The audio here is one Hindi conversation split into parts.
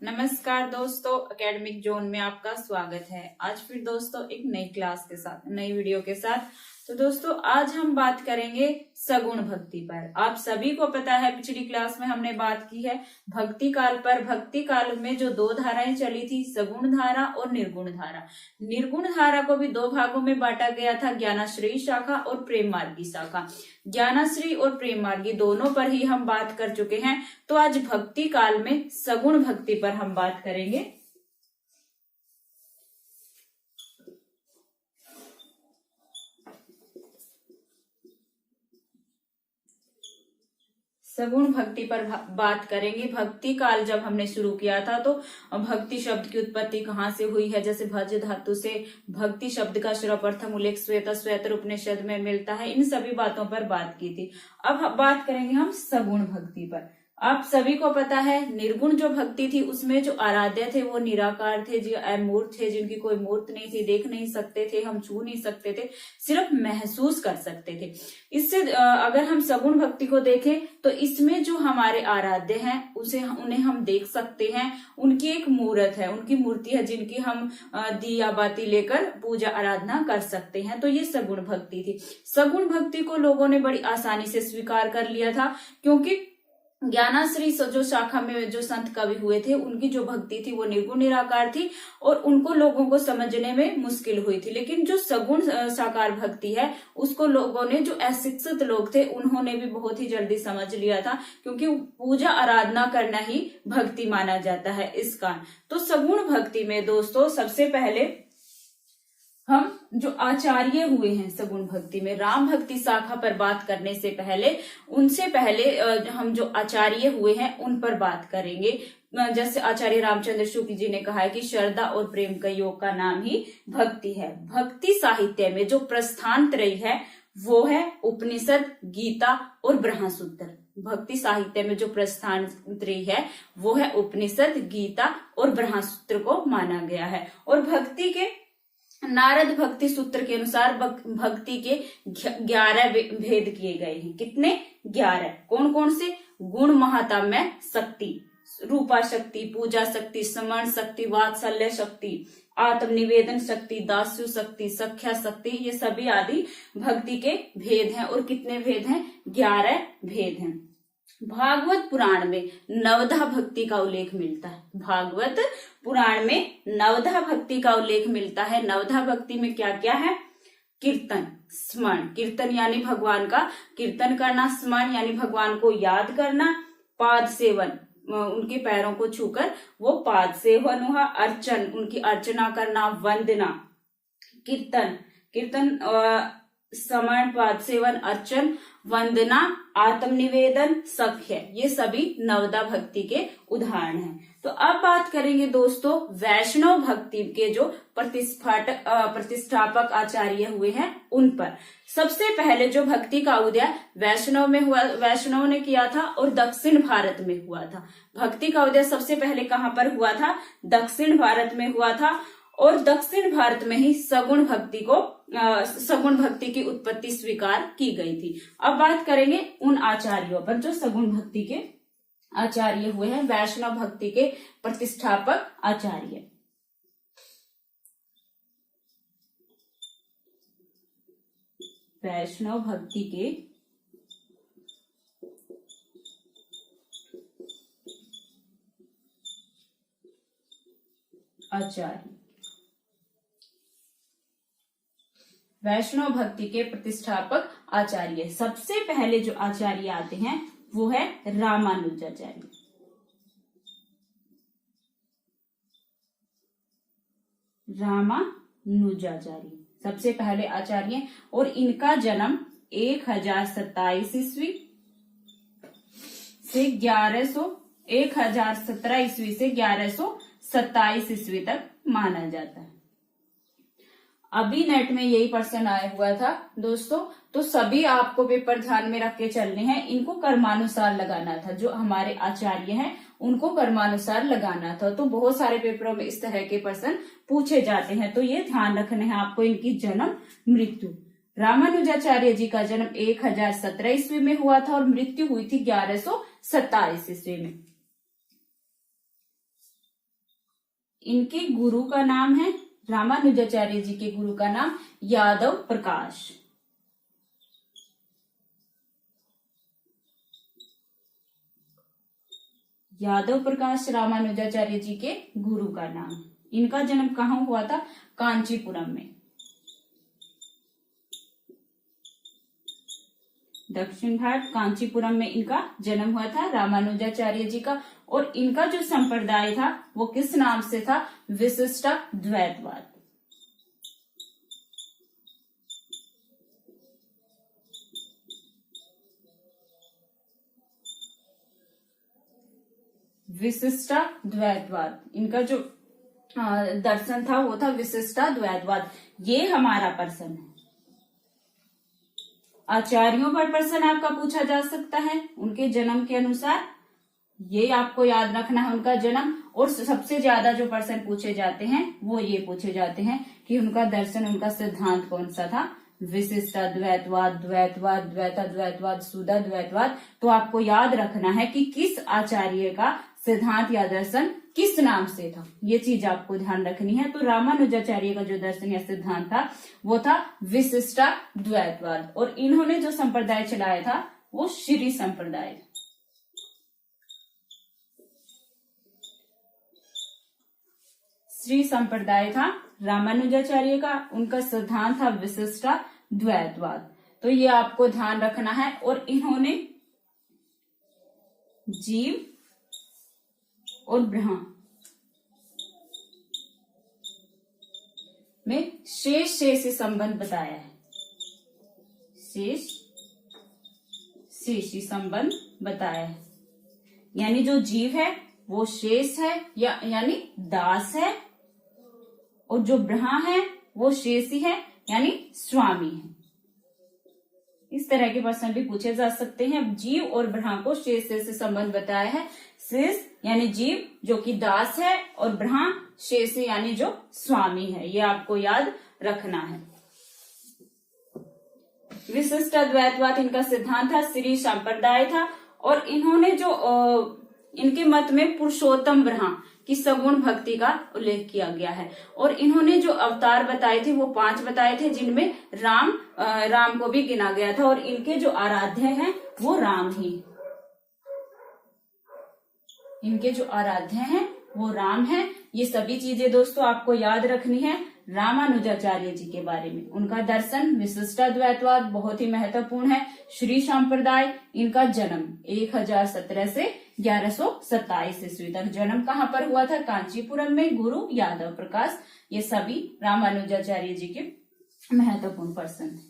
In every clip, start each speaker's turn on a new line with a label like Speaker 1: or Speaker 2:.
Speaker 1: नमस्कार दोस्तों, एकेडमिक जोन में आपका स्वागत है। आज फिर दोस्तों एक नई क्लास के साथ, नई वीडियो के साथ। तो दोस्तों आज हम बात करेंगे सगुण भक्ति पर। आप सभी को पता है पिछली क्लास में हमने बात की है भक्ति काल पर। भक्ति काल में जो दो धाराएं चली थी, सगुण धारा और निर्गुण धारा। निर्गुण धारा को भी दो भागों में बांटा गया था, ज्ञानाश्रयी शाखा और प्रेम मार्गी शाखा। ज्ञानाश्रयी और प्रेम मार्गी दोनों पर ही हम बात कर चुके हैं। तो आज भक्ति काल में सगुण भक्ति पर हम बात करेंगे। सगुण भक्ति पर बात करेंगे। भक्ति काल जब हमने शुरू किया था तो भक्ति शब्द की उत्पत्ति कहाँ से हुई है, जैसे भज धातु से भक्ति शब्द का सर्वप्रथम उल्लेख श्वेतर उपनिषद में मिलता है। इन सभी बातों पर बात की थी। अब बात करेंगे हम सगुण भक्ति पर। आप सभी को पता है निर्गुण जो भक्ति थी उसमें जो आराध्य थे वो निराकार थे, जो अमूर्त थे, जिनकी कोई मूर्त नहीं थी, देख नहीं सकते थे, हम छू नहीं सकते थे, सिर्फ महसूस कर सकते थे। इससे अगर हम सगुण भक्ति को देखें तो इसमें जो हमारे आराध्य हैं उन्हें हम देख सकते हैं। उनकी एक मूर्त है, उनकी मूर्ति है जिनकी हम दिया बाती लेकर पूजा आराधना कर सकते हैं। तो ये सगुण भक्ति थी। सगुण भक्ति को लोगों ने बड़ी आसानी से स्वीकार कर लिया था, क्योंकि ज्ञानाश्रयी जो शाखा में जो संत कवि हुए थे उनकी जो भक्ति थी वो निर्गुण निराकार थी और उनको लोगों को समझने में मुश्किल हुई थी। लेकिन जो सगुण साकार भक्ति है उसको लोगों ने, जो अशिक्षित लोग थे, उन्होंने भी बहुत ही जल्दी समझ लिया था, क्योंकि पूजा आराधना करना ही भक्ति माना जाता है इस कारण। तो सगुण भक्ति में दोस्तों सबसे पहले हम जो आचार्य हुए हैं सगुण भक्ति में, राम भक्ति शाखा पर बात करने से पहले, उनसे पहले हम जो आचार्य हुए हैं उन पर बात करेंगे। जैसे आचार्य रामचंद्र शुक्ल जी ने कहा है कि श्रद्धा और प्रेम का योग का नाम ही भक्ति है। भक्ति साहित्य में जो प्रस्थान त्रयी है वो है उपनिषद, गीता और ब्रह्मसूत्र। भक्ति साहित्य में जो प्रस्थान त्रयी है वो है उपनिषद, गीता और ब्रह्मसूत्र को माना गया है। और भक्ति के नारद भक्ति सूत्र के अनुसार भक्ति के 11 भेद किए गए हैं। कितने? 11। कौन कौन से? गुण महात्म्य शक्ति, रूपा शक्ति, पूजा शक्ति, स्मरण शक्ति, वात्सल्य शक्ति, आत्मनिवेदन शक्ति, दास्यु शक्ति, सख्या शक्ति, ये सभी आदि भक्ति के भेद हैं। और कितने भेद हैं? 11 भेद हैं। भागवत पुराण में नवधा भक्ति का उल्लेख मिलता है। भागवत पुराण में नवधा भक्ति का उल्लेख मिलता है। नवधा भक्ति में क्या क्या है? कीर्तन, स्मरण, कीर्तन यानी भगवान का कीर्तन करना, स्मरण यानी भगवान को याद करना, पाद सेवन, उनके पैरों को छूकर वो पाद सेवन हुआ, अर्चन, उनकी अर्चना करना, वंदना, कीर्तन स्मरण, पाद सेवन, अर्चन, वंदना, आत्मनिवेदन, सख्य, ये सभी नवदा भक्ति के उदाहरण हैं। तो अब बात करेंगे दोस्तों वैष्णव भक्ति के जो प्रतिष्ठापक आचार्य हुए हैं उन पर। सबसे पहले जो भक्ति का उदय वैष्णव में हुआ, वैष्णव ने किया था और दक्षिण भारत में हुआ था। भक्ति का उदय सबसे पहले कहाँ पर हुआ था? दक्षिण भारत में हुआ था। और दक्षिण भारत में ही सगुण भक्ति की उत्पत्ति स्वीकार की गई थी। अब बात करेंगे उन आचार्यों पर जो सगुण भक्ति के आचार्य हुए हैं, वैष्णव भक्ति के प्रतिष्ठापक आचार्य। वैष्णव भक्ति के आचार्य, वैष्णव भक्ति के प्रतिष्ठापक आचार्य। सबसे पहले जो आचार्य आते हैं वो है रामानुजाचार्य। रामानुजाचार्य सबसे पहले आचार्य, और इनका जन्म 1027 ईस्वी से 1017 ईस्वी से 1127 ईस्वी तक माना जाता है। अभी नेट में यही प्रश्न आया हुआ था दोस्तों, तो सभी आपको पेपर ध्यान में रख के चलने हैं। इनको कर्मानुसार लगाना था, जो हमारे आचार्य हैं उनको कर्मानुसार लगाना था। तो बहुत सारे पेपरों में इस तरह के प्रश्न पूछे जाते हैं, तो ये ध्यान रखने हैं आपको इनकी जन्म मृत्यु। रामानुजाचार्य जी का जन्म 1017 ईस्वी में हुआ था और मृत्यु हुई थी 1127 ईस्वी में। इनके गुरु का नाम है, रामानुजाचार्य जी के गुरु का नाम यादव प्रकाश। यादव प्रकाश रामानुजाचार्य जी के गुरु का नाम। इनका जन्म कहाँ हुआ था? कांचीपुरम में, दक्षिण भारत, कांचीपुरम में इनका जन्म हुआ था रामानुजाचार्य जी का। और इनका जो संप्रदाय था वो किस नाम से था? विशिष्टाद्वैतवाद। विशिष्टाद्वैतवाद, इनका जो दर्शन था वो था विशिष्टाद्वैतवाद। ये हमारा प्रश्न है। आचार्यों पर प्रश्न आपका पूछा जा सकता है उनके जन्म के अनुसार, ये आपको याद रखना है उनका जन्म। और सबसे ज्यादा जो प्रश्न पूछे जाते हैं वो ये पूछे जाते हैं कि उनका दर्शन, उनका सिद्धांत कौन सा था? विशिष्टाद्वैतवाद, द्वैतवाद, द्वैताद्वैतवाद, शुद्धाद्वैतवाद। तो आपको याद रखना है कि किस आचार्य का सिद्धांत या दर्शन किस नाम से था, ये चीज आपको ध्यान रखनी है। तो रामानुजाचार्य का जो दर्शन या सिद्धांत था वो था विशिष्टाद्वैतवाद। और इन्होंने जो संप्रदाय चलाया था वो श्री संप्रदाय। श्री संप्रदाय था रामानुजाचार्य का, उनका सिद्धांत था विशिष्टाद्वैतवाद। तो ये आपको ध्यान रखना है। और इन्होंने जीव और ब्रह्म में शेष शेषी संबंध बताया है। शेषी संबंध बताया है, यानी जो जीव है वो शेष है यानी दास है, और जो ब्रह्मा है वो शेषी है यानी स्वामी है। इस तरह के प्रश्न भी पूछे जा सकते हैं। अब जीव और ब्रह्मा को शेष से संबंध बताया है। शेष यानी जीव जो कि दास है, और ब्रह्मा शेषी यानी जो स्वामी है। ये आपको याद रखना है। विशिष्टाद्वैतवाद इनका सिद्धांत था, श्री संप्रदाय था। और इन्होंने जो इनके मत में पुरुषोत्तम ब्रह्मा की सगुण भक्ति का उल्लेख किया गया है। और इन्होंने जो अवतार बताए थे वो 5 बताए थे, जिनमें राम को भी गिना गया था। और इनके जो आराध्य हैं वो राम ही, इनके जो आराध्य हैं वो राम है। ये सभी चीजें दोस्तों आपको याद रखनी है रामानुजाचार्य जी के बारे में। उनका दर्शन विशिष्टाद्वैतवाद बहुत ही महत्वपूर्ण है। श्री संप्रदाय, इनका जन्म 1017 से 1127 ईस्वी तक। जन्म कहाँ पर हुआ था? कांचीपुरम में। गुरु यादव प्रकाश। ये सभी रामानुजाचार्य जी के महत्वपूर्ण पर्सन हैं।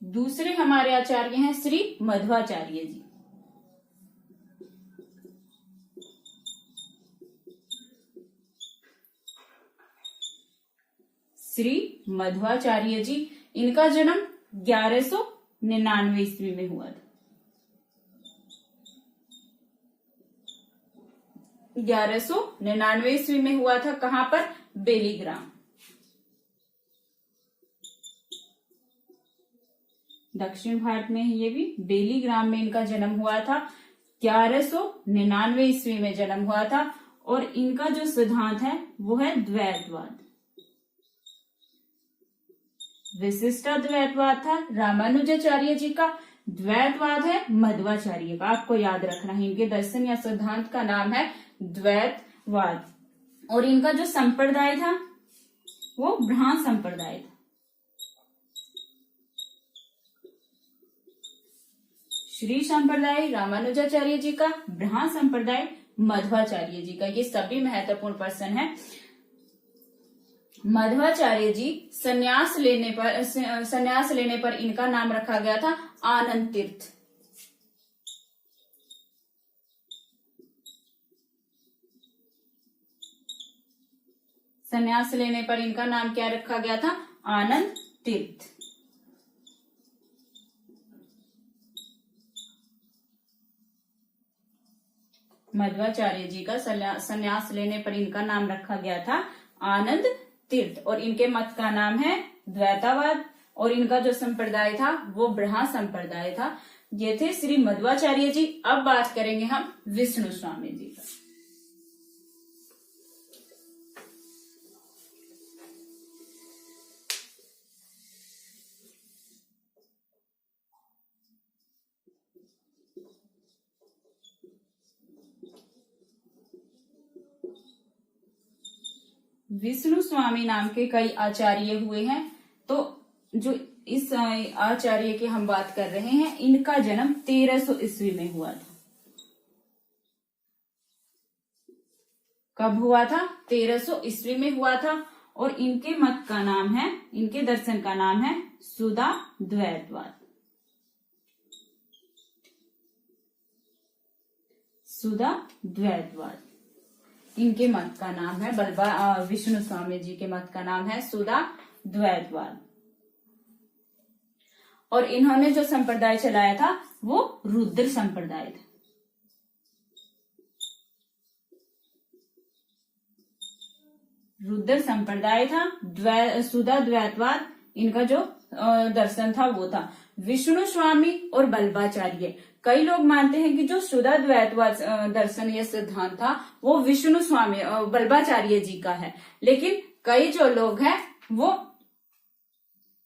Speaker 1: दूसरे हमारे आचार्य हैं श्री मध्वाचार्य जी। श्री मध्वाचार्य जी, इनका जन्म 1199 ईस्वी में हुआ था। 1199 ईस्वी में हुआ था। कहां पर? बेलीग्राम, दक्षिण भारत में है ये भी। बेलीग्राम में इनका जन्म हुआ था। 1199 ईस्वी में जन्म हुआ था। और इनका जो सिद्धांत है वो है द्वैतवाद। विशिष्टाद्वैतवाद था रामानुजाचार्य जी का, द्वैतवाद है मध्वाचार्य का। आपको याद रखना है इनके दर्शन या सिद्धांत का नाम है द्वैतवाद। और इनका जो संप्रदाय था वो ब्रह्मा संप्रदाय था। श्री संप्रदाय रामानुजाचार्य जी का, ब्रह्मा संप्रदाय मध्वाचार्य जी का। ये सभी महत्वपूर्ण प्रश्न है। मध्वाचार्य जी संन्यास लेने पर इनका नाम रखा गया था आनंद तीर्थ। संन्यास लेने पर इनका नाम क्या रखा गया था? आनंद तीर्थ। मध्वाचार्य जी का संन्यास लेने पर इनका नाम रखा गया था आनंद तीर्थ। और इनके मत का नाम है द्वैतावाद। और इनका जो संप्रदाय था वो ब्रह्मा संप्रदाय था। ये थे श्री मध्वाचार्य जी। अब बात करेंगे हम विष्णु स्वामी जी का। विष्णु स्वामी नाम के कई आचार्य हुए हैं। तो जो इस आचार्य की हम बात कर रहे हैं, इनका जन्म 1300 ईस्वी में हुआ था। कब हुआ था? 1300 ईस्वी में हुआ था। और इनके मत का नाम है, इनके दर्शन का नाम है सुधा द्वैतवाद। सुधा द्वैतवाद इनके मत का नाम है। विष्णु स्वामी जी के मत का नाम है सुधा द्वैतवाद। और इन्होंने जो संप्रदाय चलाया था वो रुद्र संप्रदाय था। रुद्र संप्रदाय था। सुधा द्वैतवाद इनका जो दर्शन था वो था। विष्णु स्वामी और बल्बाचार्य, कई लोग मानते हैं कि जो सुधा द्वैतवाद दर्शन या सिद्धांत था वो विष्णु स्वामी बल्बाचार्य जी का है, लेकिन कई जो लोग हैं वो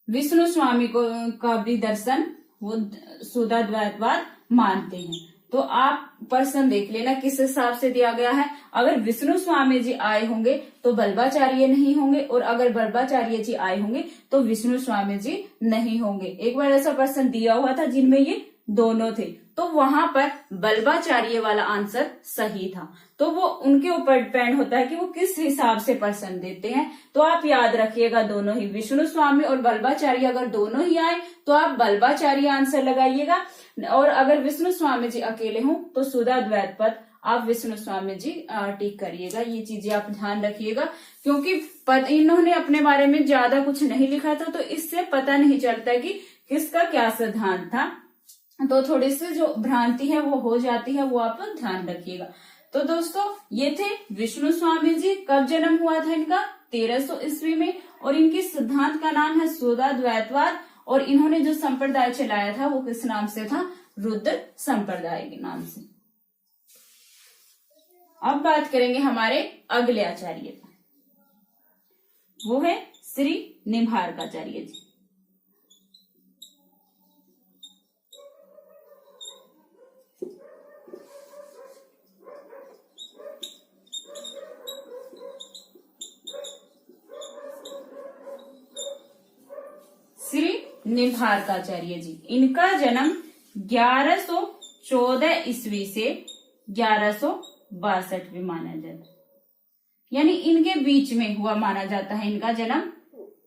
Speaker 1: विष्णु स्वामी का भी दर्शन वो सुधा द्वैतवाद मानते हैं। तो आप प्रश्न देख लेना किस हिसाब से दिया गया है। अगर विष्णु स्वामी जी आए होंगे तो बल्बाचार्य नहीं होंगे, और अगर बल्बाचार्य जी आए होंगे तो विष्णु स्वामी जी नहीं होंगे। एक बार ऐसा प्रश्न दिया हुआ था जिनमें ये दोनों थे, तो वहां पर बल्बाचार्य वाला आंसर सही था। तो वो उनके ऊपर डिपेंड होता है कि वो किस हिसाब से प्रश्न देते हैं। तो आप याद रखिएगा दोनों ही, विष्णु स्वामी और बल्बाचार्य अगर दोनों ही आए तो आप बल्बाचार्य आंसर लगाइएगा, और अगर विष्णु स्वामी जी अकेले हों तो सुधा द्वैतवाद आप विष्णु स्वामी जी टिक करिएगा। ये चीजें आप ध्यान रखिएगा, क्योंकि इन्होंने अपने बारे में ज्यादा कुछ नहीं लिखा था, तो इससे पता नहीं चलता कि किसका क्या सिद्धांत था। तो थोड़ी सी जो भ्रांति है वो हो जाती है, वो आप ध्यान रखिएगा। तो दोस्तों ये थे विष्णु स्वामी जी। कब जन्म हुआ था इनका? 1300 ईस्वी में। और इनके सिद्धांत का नाम है सुधा द्वैतवाद। और इन्होंने जो संप्रदाय चलाया था वो किस नाम से था? रुद्र संप्रदाय के नाम से। अब बात करेंगे हमारे अगले आचार्य का, वो है श्री निम्बार्काचार्य जी। श्री निम्बार्काचार्य जी, इनका जन्म 1114 ईस्वी से 1162 में माना जाता है, यानी इनके बीच में हुआ माना जाता है इनका जन्म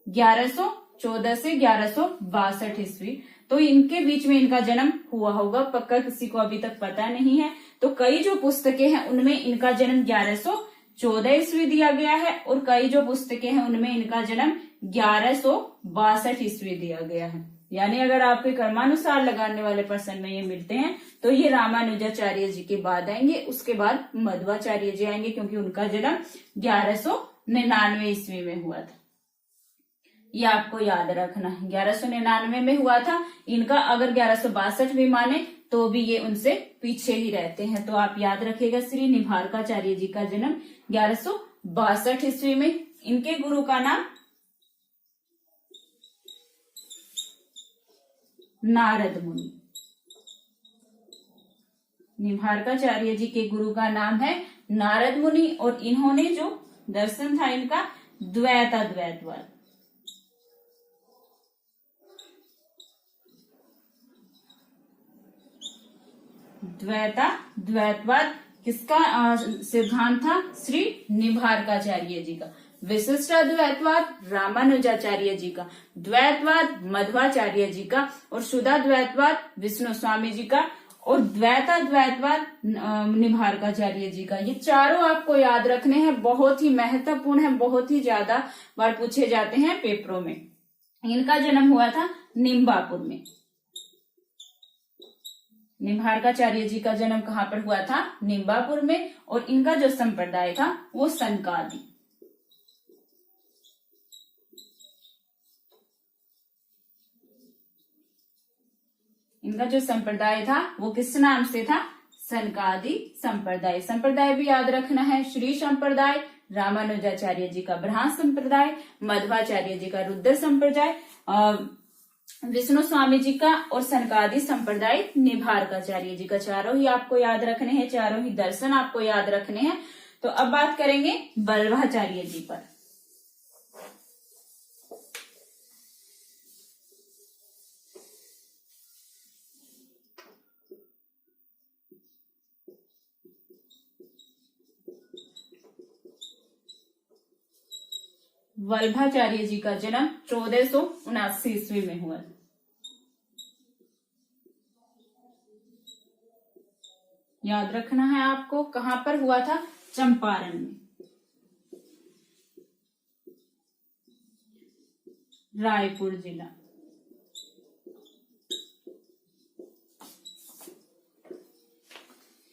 Speaker 1: 1114 से 1162 ईस्वी। तो इनके बीच में इनका जन्म हुआ होगा, पक्का किसी को अभी तक पता नहीं है। तो कई जो पुस्तकें हैं उनमें इनका जन्म 1114 ईस्वी दिया गया है, और कई जो पुस्तकें हैं उनमें इनका जन्म 1162 ईस्वी दिया गया है। यानी अगर आपके क्रमानुसार लगाने वाले प्रश्न में ये मिलते हैं तो ये रामानुजाचार्य जी के बाद आएंगे, उसके बाद मध्वाचार्य जी आएंगे, क्योंकि उनका जन्म 1199 ईस्वी में हुआ था। ये आपको याद रखना है, 1199 में हुआ था इनका। अगर 1162 भी माने तो भी ये उनसे पीछे ही रहते हैं। तो आप याद रखिएगा श्री निम्बार्काचार्य जी का जन्म 1162 ईस्वी में। इनके गुरु का नाम नारद मुनि। निम्बार्काचार्य जी के गुरु का नाम है नारद मुनि, और इन्होंने जो दर्शन था इनका द्वैतवाद। द्वैतवाद किसका सिद्धांत था? श्री निम्बार्काचार्य जी का। विशिष्टाद्वैतवाद रामानुजाचार्य जी का, द्वैतवाद मध्वाचार्य जी का, और शुद्धा द्वैतवाद विष्णु स्वामी जी का, और द्वैतवाद निम्बार्काचार्य जी का। ये चारों आपको याद रखने हैं, बहुत ही महत्वपूर्ण है, बहुत ही ज्यादा बार पूछे जाते हैं पेपरों में। इनका जन्म हुआ था निम्बापुर में। निम्बार्काचार्य जी का जन्म कहाँ पर हुआ था? निम्बापुर में। और इनका जो संप्रदाय था वो सनकादि। इनका जो संप्रदाय था वो किस नाम से था? सनकादि संप्रदाय। संप्रदाय भी याद रखना है, श्री संप्रदाय, रामानुजाचार्य जी का ब्रह्म संप्रदाय, मध्वाचार्य जी का रुद्र संप्रदाय, विष्णु स्वामी जी का और सनकादि संप्रदाय निम्बार्काचार्य जी का। चारों ही आपको याद रखने हैं, चारों ही दर्शन आपको याद रखने हैं। तो अब बात करेंगे वल्भाचार्य जी पर। वल्भाचार्य जी का जन्म 1479 ईस्वी में हुआ। याद रखना है आपको, कहां पर हुआ था? चंपारण में, रायपुर जिला।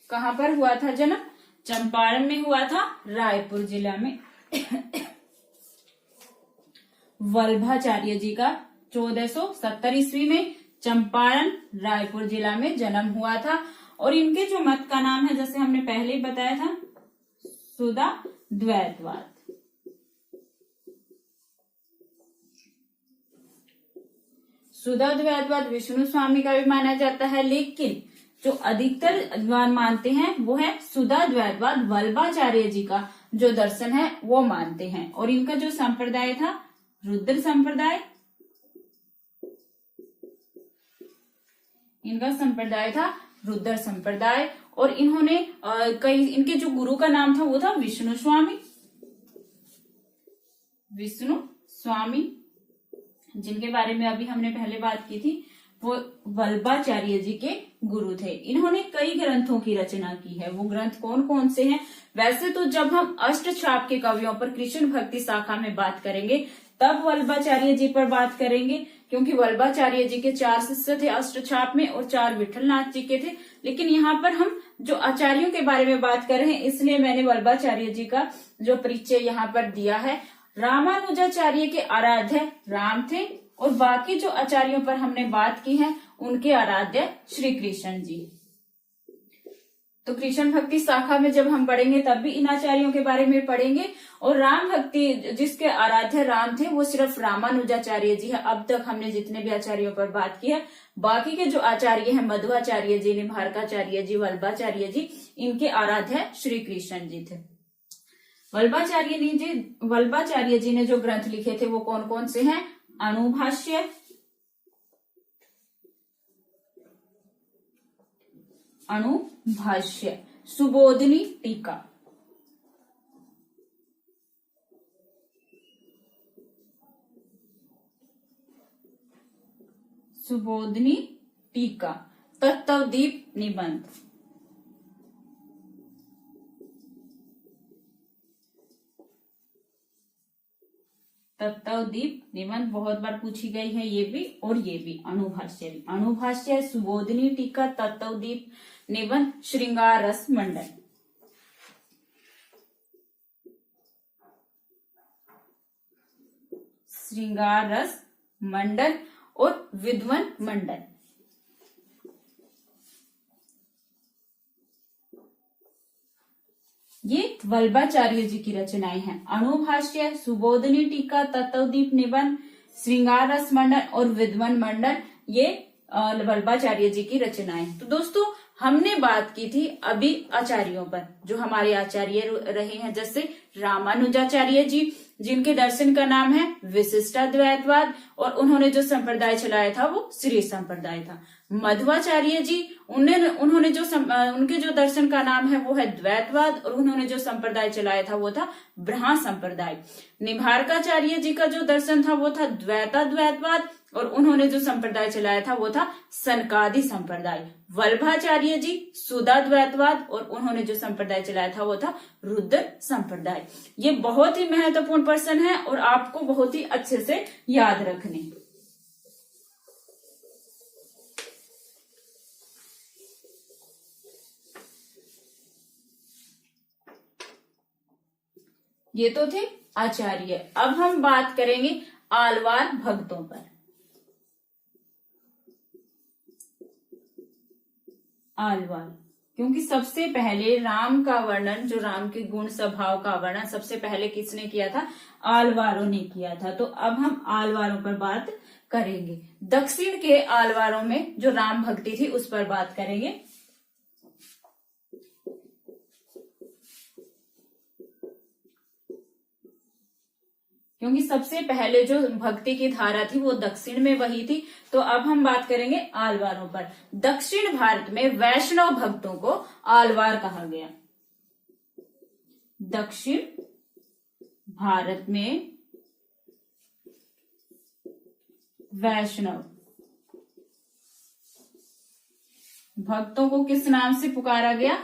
Speaker 1: कहां पर हुआ था जन्म? चंपारण में हुआ था, रायपुर जिला में। वल्भाचार्य जी का 1470 ईस्वी में चंपारण रायपुर जिला में जन्म हुआ था। और इनके जो मत का नाम है, जैसे हमने पहले ही बताया था, शुद्ध द्वैतवाद। शुद्ध द्वैतवाद विष्णु स्वामी का भी माना जाता है, लेकिन जो अधिकतर विद्वान मानते हैं वो है शुद्ध द्वैतवाद। वल्भाचार्य जी का जो दर्शन है वो मानते हैं। और इनका जो संप्रदाय था रुद्र संप्रदाय, इनका संप्रदाय था रुद्र संप्रदाय। और इन्होंने कई, इनके जो गुरु का नाम था वो था विष्णु स्वामी। विष्णु स्वामी जिनके बारे में अभी हमने पहले बात की थी, वो वल्भाचार्य जी के गुरु थे। इन्होंने कई ग्रंथों की रचना की है। वो ग्रंथ कौन कौन से हैं? वैसे तो जब हम अष्टछाप के कवियों पर कृष्ण भक्ति शाखा में बात करेंगे तब वल्भाचार्य जी पर बात करेंगे, क्योंकि वल्भाचार्य जी के 4 शिष्य थे अष्टछाप में और 4 विठलनाथ जी के थे। लेकिन यहाँ पर हम जो आचार्यों के बारे में बात कर रहे हैं, इसलिए मैंने वल्भाचार्य जी का जो परिचय यहाँ पर दिया है। रामानुजाचार्य के आराध्य राम थे और बाकी जो आचार्यों पर हमने बात की है उनके आराध्य श्री कृष्ण जी। तो कृष्ण भक्ति शाखा में जब हम पढ़ेंगे तब भी इन आचार्यों के बारे में पढ़ेंगे। और राम भक्ति जिसके आराध्य राम थे वो सिर्फ रामानुजाचार्य जी है। अब तक हमने जितने भी आचार्यों पर बात की है, बाकी के जो आचार्य हैं मध्वाचार्य जी, निम्बार्काचार्य जी, वल्भाचार्य जी, इनके आराध्य श्री कृष्ण जी थे। वल्भाचार्य जी ने जो ग्रंथ लिखे थे वो कौन कौन से हैं? अणुभाष्य, सुबोधिनी टीका, सुबोधिनी टीका, तत्वदीप निबंध, तत्वदीप निबंध बहुत बार पूछी गई है ये भी और ये भी। अणुभाष्य भी, अणुभाष्य, सुबोधिनी टीका, तत्वदीप निबंध, श्रृंगार रस मंडल। श्रृंगार रस मंडल और विद्वन मंडल। ये वल्भाचार्य जी की रचनाएं हैं। अणुभाष्य, सुबोधिनी टीका, तत्वदीप निबंध, श्रृंगार रस मंडल और विद्वन मंडल, ये वल्भाचार्य जी की रचनाएं। तो दोस्तों हमने बात की थी अभी आचार्यों पर, जो हमारे आचार्य रहे हैं, जैसे रामानुजाचार्य जी जिनके दर्शन का नाम है विशिष्टाद्वैतवाद और उन्होंने जो संप्रदाय चलाया था वो श्री संप्रदाय था। मध्वाचार्य जी उन्होंने जो उनके जो दर्शन का नाम है वो है द्वैतवाद और उन्होंने जो संप्रदाय चलाया था वो था ब्रह्म संप्रदाय। निम्बार्काचार्य जी का जो दर्शन था वो था द्वैतवाद और उन्होंने जो संप्रदाय चलाया था वो था सनकादि संप्रदाय। वल्भाचार्य जी शुद्धाद्वैतवाद और उन्होंने जो संप्रदाय चलाया था वो था रुद्र संप्रदाय। ये बहुत ही महत्वपूर्ण प्रश्न है और आपको बहुत ही अच्छे से याद रखने। ये तो थे आचार्य। अब हम बात करेंगे आलवार भक्तों पर। आलवार, क्योंकि सबसे पहले राम का वर्णन, जो राम के गुण स्वभाव का वर्णन सबसे पहले किसने किया था? आलवारों ने किया था। तो अब हम आलवारों पर बात करेंगे। दक्षिण के आलवारों में जो राम भक्ति थी उस पर बात करेंगे। क्योंकि सबसे पहले जो भक्ति की धारा थी वो दक्षिण में वही थी। तो अब हम बात करेंगे आलवारों पर। दक्षिण भारत में वैष्णव भक्तों को आलवार कहा गया। दक्षिण भारत में वैष्णव भक्तों को किस नाम से पुकारा गया?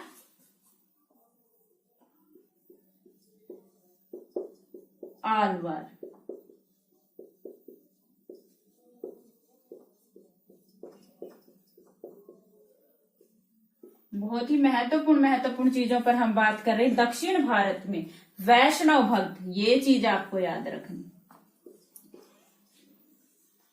Speaker 1: आलवार। बहुत ही महत्वपूर्ण चीजों पर हम बात कर रहे हैं। दक्षिण भारत में वैष्णव भक्त, ये चीज आपको याद रखनी।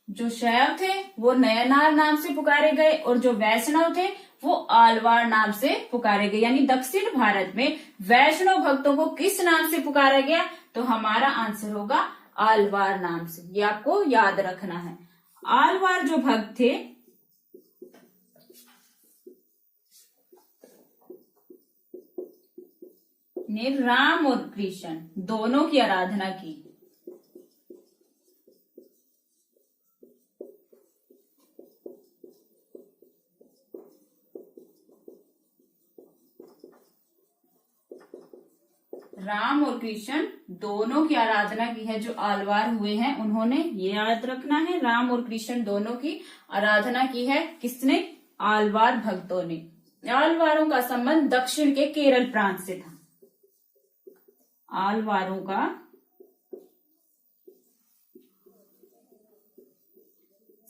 Speaker 1: जो शैव थे वो नयनार नाम से पुकारे गए और जो वैष्णव थे वो आलवार नाम से पुकारे गए। यानी दक्षिण भारत में वैष्णव भक्तों को किस नाम से पुकारा गया? तो हमारा आंसर होगा आलवार नाम से। ये आपको याद रखना है। आलवार जो भक्त थे ने राम और कृष्ण दोनों की आराधना की। राम और कृष्ण दोनों की आराधना की है। जो आलवार हुए हैं उन्होंने, ये याद रखना है, राम और कृष्ण दोनों की आराधना की है। किसने? आलवार भक्तों ने। आलवारों का संबंध दक्षिण के केरल प्रांत से था। आलवारों का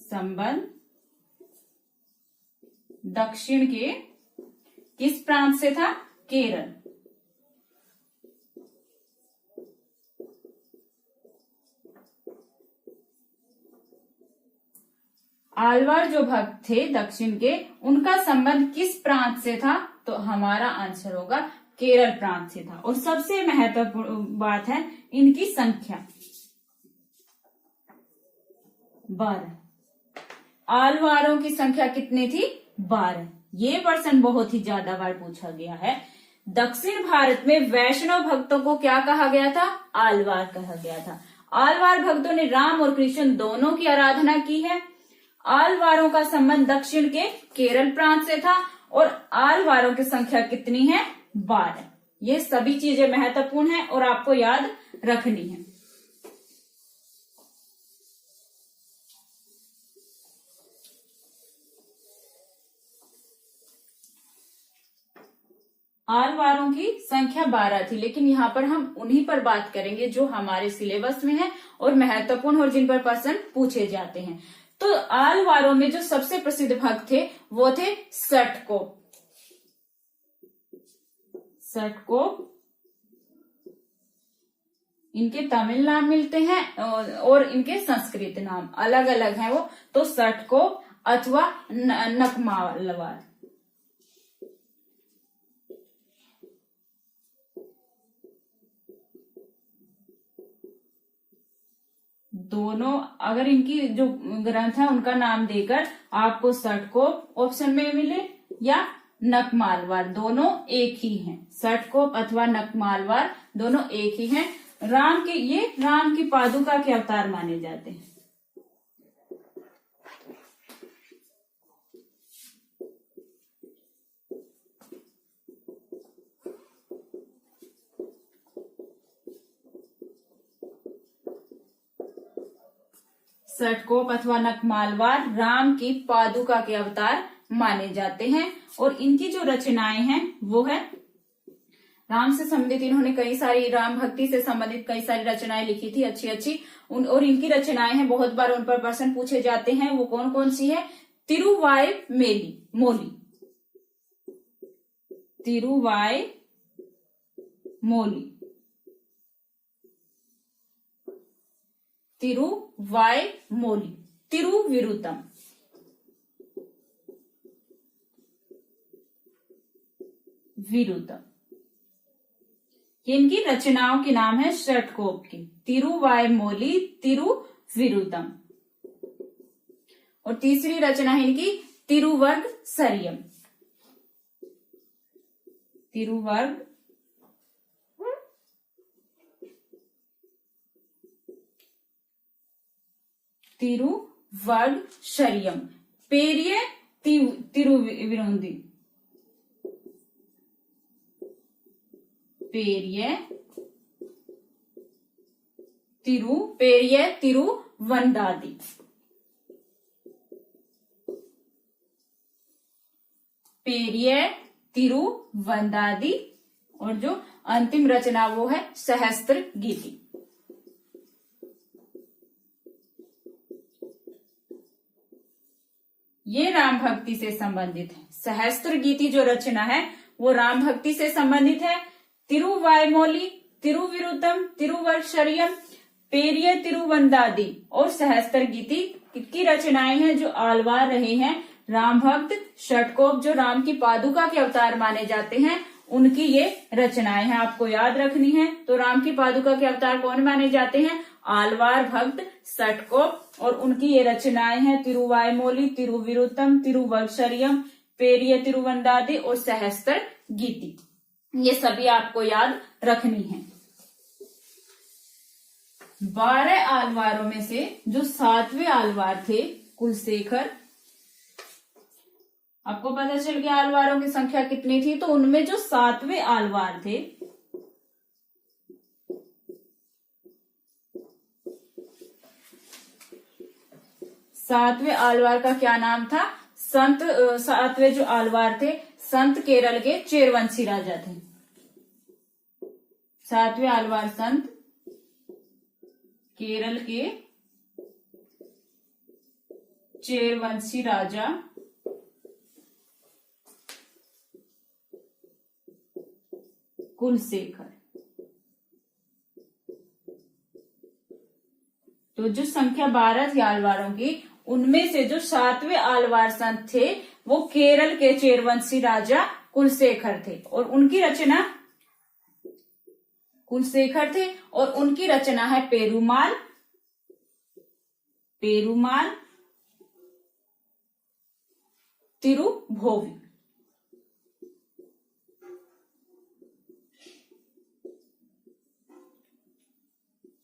Speaker 1: संबंध दक्षिण के किस प्रांत से था? केरल। आलवार जो भक्त थे दक्षिण के, उनका संबंध किस प्रांत से था? तो हमारा आंसर होगा केरल प्रांत से था। और सबसे महत्वपूर्ण बात है इनकी संख्या 12। आलवारों की संख्या कितनी थी? 12। ये प्रश्न बहुत ही ज्यादा बार पूछा गया है। दक्षिण भारत में वैष्णव भक्तों को क्या कहा गया था? आलवार कहा गया था। आलवार भक्तों ने राम और कृष्ण दोनों की आराधना की है। आलवारों का संबंध दक्षिण के केरल प्रांत से था और आलवारों की संख्या कितनी है? 12। ये सभी चीजें महत्वपूर्ण हैं और आपको याद रखनी है। आलवारों की संख्या 12 थी, लेकिन यहाँ पर हम उन्हीं पर बात करेंगे जो हमारे सिलेबस में है और महत्वपूर्ण और जिन पर प्रश्न पूछे जाते हैं। तो आलवारों में जो सबसे प्रसिद्ध भक्त थे वो थे सटकोप। सटकोप, इनके तमिल नाम मिलते हैं और इनके संस्कृत नाम अलग अलग हैं वो। तो सटकोप अथवा नकमालवार, दोनों अगर इनकी जो ग्रंथ है उनका नाम देकर आपको सटकोप ऑप्शन में मिले या नकमालवार, दोनों एक ही हैं। सटकोप अथवा नकमालवार दोनों एक ही हैं। ये राम की पादुका के अवतार माने जाते हैं। सटकोप अथवा नकमालवार राम की पादुका के अवतार माने जाते हैं और इनकी जो रचनाएं हैं वो है राम से संबंधित। इन्होंने कई सारी राम भक्ति से संबंधित कई सारी रचनाएं लिखी थी अच्छी अच्छी और इनकी रचनाएं हैं, बहुत बार उन पर प्रश्न पूछे जाते हैं। वो कौन कौन सी है? तिरुवाई मोली, तिरुवाई मोली, तिरुवाई मोली, तिरुविरुतम, विरुतम। इनकी रचनाओं के नाम है षटकोप के, तिरुवायमोली, तिरुविरुतम। और तीसरी रचना है इनकी तिरुवर्ग सरियम, तिरुवर्ग शरियम, पेरिये तिरुविरुंदी, पेरिये तिरुवंदादी। पेरिये तिरुवंदादी। और जो अंतिम रचना वो है सहस्त्र गीति। ये राम भक्ति से संबंधित है। सहस्त्र गीति जो रचना है वो राम भक्ति से संबंधित है। तिरुवायमोली, तिरुविरुतम, तिरुवर्षरियम, पेरिये तिरुवंदादी और सहस्त्र गीति की रचनाएं हैं जो आलवार रहे हैं राम भक्त। षटकोप जो राम की पादुका के अवतार माने जाते हैं उनकी ये रचनाएं हैं, आपको याद रखनी है। तो राम की पादुका के अवतार कौन माने जाते हैं? आलवार भक्त षटकोप। और उनकी ये रचनाएं हैं तिरुवायमोली, तिरुविरुतम, तिरुवर्षरियम, पेरिये तिरुवंदादी और सहस्त्र गीति। ये सभी आपको याद रखनी है। 12 आलवारों में से जो 7वें आलवार थे कुलशेखर, आपको पता चल गया आलवारों की संख्या कितनी थी। तो उनमें जो 7वें आलवार थे, सातवें आलवार का क्या नाम था? संत 7वें जो आलवार थे संत केरल के चेरवंशी राजा थे। 7वें आलवार संत केरल के चेरवंशी राजा कुलशेखर। तो जो संख्या 12 थी आलवारों की, उनमें से जो 7वें आलवार संत थे वो केरल के चेरवंशी राजा कुलशेखर थे। और उनकी रचना कुलशेखर थे और उनकी रचना है पेरुमाल, पेरुमाल तिरुभोवी।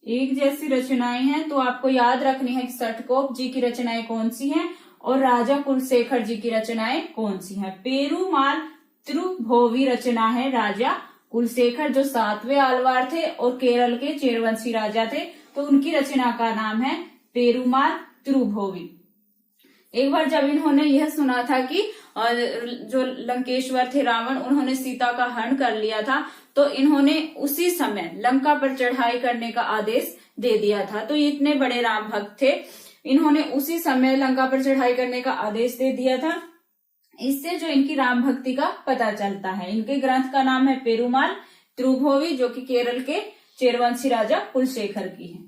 Speaker 1: एक जैसी रचनाएं हैं, तो आपको याद रखनी है कि षटकोप जी की रचनाएं कौन सी हैं और राजा कुलशेखर जी की रचनाएं कौन सी हैं। पेरुमाल तिरुभोवी रचना है राजा कुलशेखर जो 7वें आलवार थे और केरल के चेरवंशी राजा थे। तो उनकी रचना का नाम है पेरुमाल तिरुभोवी। एक बार जब इन्होंने यह सुना था कि जो लंकेश्वर थे रावण, उन्होंने सीता का हरण कर लिया था, तो इन्होंने उसी समय लंका पर चढ़ाई करने का आदेश दे दिया था। तो ये इतने बड़े राम भक्त थे, इन्होंने उसी समय लंका पर चढ़ाई करने का आदेश दे दिया था। इससे जो इनकी राम भक्ति का पता चलता है। इनके ग्रंथ का नाम है पेरुमाल तिरुभोवी, जो कि केरल के चेरवंशी राजा कुलशेखर की है।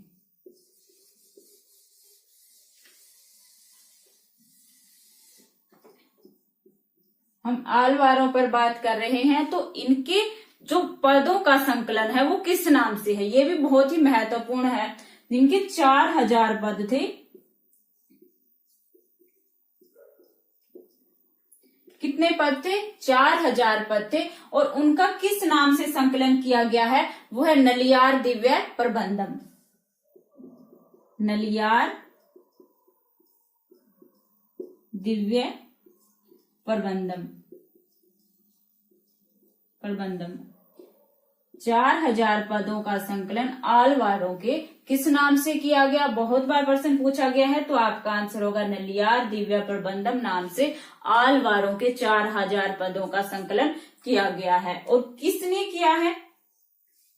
Speaker 1: हम आलवारों पर बात कर रहे हैं, तो इनके जो पदों का संकलन है वो किस नाम से है, ये भी बहुत ही महत्वपूर्ण है। जिनके 4000 पद थे, कितने पद थे? 4000 पद थे। और उनका किस नाम से संकलन किया गया है? वो है नलियार दिव्य प्रबंधम, नलियार दिव्य प्रबंधम। 4000 पदों का संकलन आलवारों के किस नाम से किया गया? बहुत बार प्रश्न पूछा गया है, तो आपका आंसर होगा नलियार दिव्य प्रबंधम नाम से आलवारों के 4000 पदों का संकलन किया गया है। और किसने किया है?